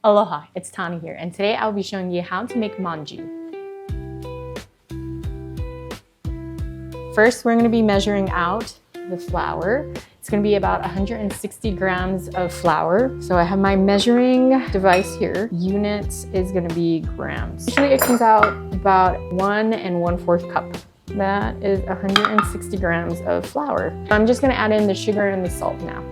Aloha, it's Tani here, and today I'll be showing you how to make manju. First, we're going to be measuring out the flour. It's going to be about 160 grams of flour. So I have my measuring device here. Units is going to be grams. Usually it comes out about 1 1/4 cup. That is 160 grams of flour. I'm just going to add in the sugar and the salt now.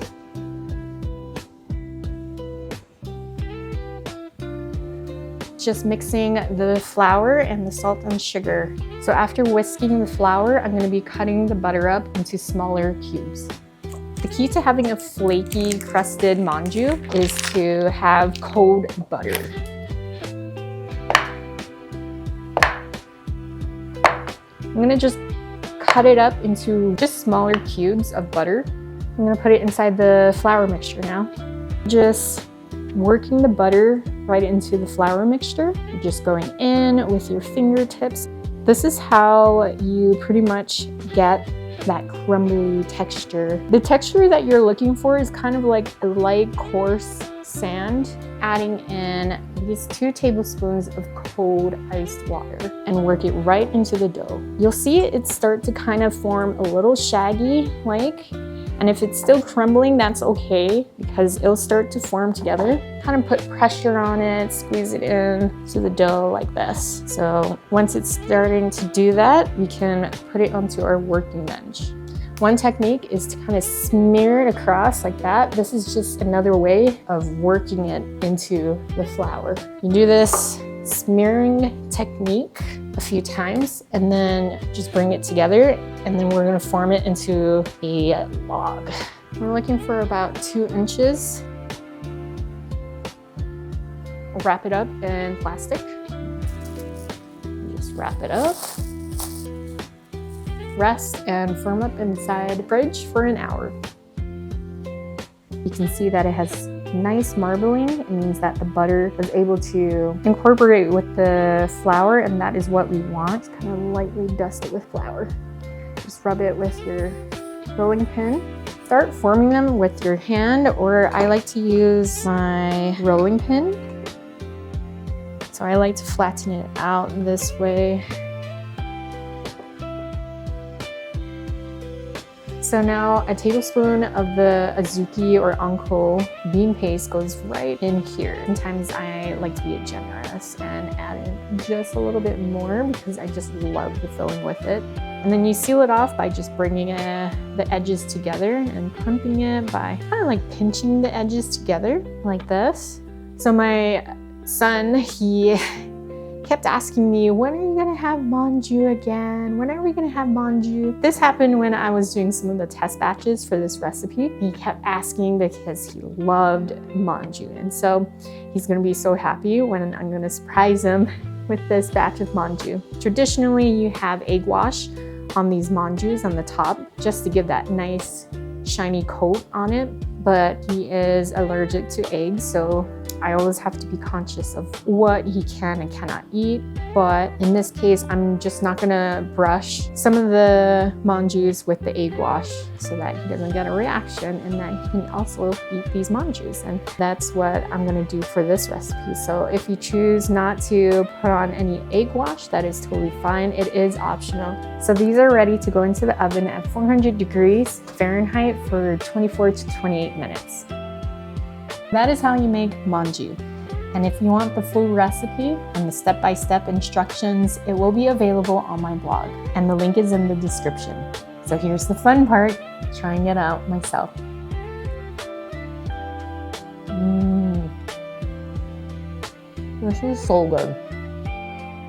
Just mixing the flour and the salt and sugar. So after whisking the flour, I'm going to be cutting the butter up into smaller cubes. The key to having a flaky, crusted manju is to have cold butter. I'm going to just cut it up into just smaller cubes of butter. I'm going to put it inside the flour mixture now. Just working the butter right into the flour mixture. You're just going in with your fingertips. This is how you pretty much get that crumbly texture. The texture that you're looking for is kind of like a light, coarse sand. Adding in these 2 tablespoons of cold iced water and work it right into the dough. You'll see it start to kind of form a little shaggy like. And if it's still crumbling, that's okay because it'll start to form together. Kind of put pressure on it, squeeze it in to the dough like this. So once it's starting to do that, we can put it onto our working bench. One technique is to kind of smear it across like that. This is just another way of working it into the flour. You do this smearing technique a few times and then just bring it together, and then we're going to form it into a log. We're looking for about 2 inches. Wrap it up in plastic. Just wrap it up. Rest and firm up inside the fridge for an hour. You can see that it has nice marbling. It means that the butter was able to incorporate with the flour, and that is what we want. Kind of lightly dust it with flour. Just rub it with your rolling pin. Start forming them with your hand, or I like to use my rolling pin. So I like to flatten it out this way. So now a tablespoon of the azuki or anko bean paste goes right in here. Sometimes I like to be generous and add in just a little bit more because I just love the filling with it. And then you seal it off by just bringing the edges together and pumping it by kind of like pinching the edges together like this. So my son, he kept asking me, when are you gonna have manju again? When are we gonna have manju? This happened when I was doing some of the test batches for this recipe. He kept asking because he loved manju. And so he's gonna be so happy when I'm gonna surprise him with this batch of manju. Traditionally, you have egg wash on these manjus on the top just to give that nice shiny coat on it. But he is allergic to eggs, so I always have to be conscious of what he can and cannot eat. But in this case, I'm just not gonna brush some of the manjus with the egg wash so that he doesn't get a reaction and that he can also eat these manjus. And that's what I'm gonna do for this recipe. So if you choose not to put on any egg wash, that is totally fine. It is optional. So these are ready to go into the oven at 400 degrees Fahrenheit for 24 to 28 minutes. That is how you make manju. And if you want the full recipe and the step-by-step instructions, it will be available on my blog, and the link is in the description. So here's the fun part, trying it out myself. This is so good.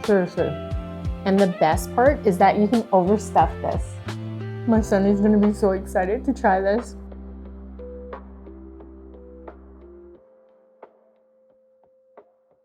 Seriously. And the best part is that you can overstuff this. My son is gonna be so excited to try this.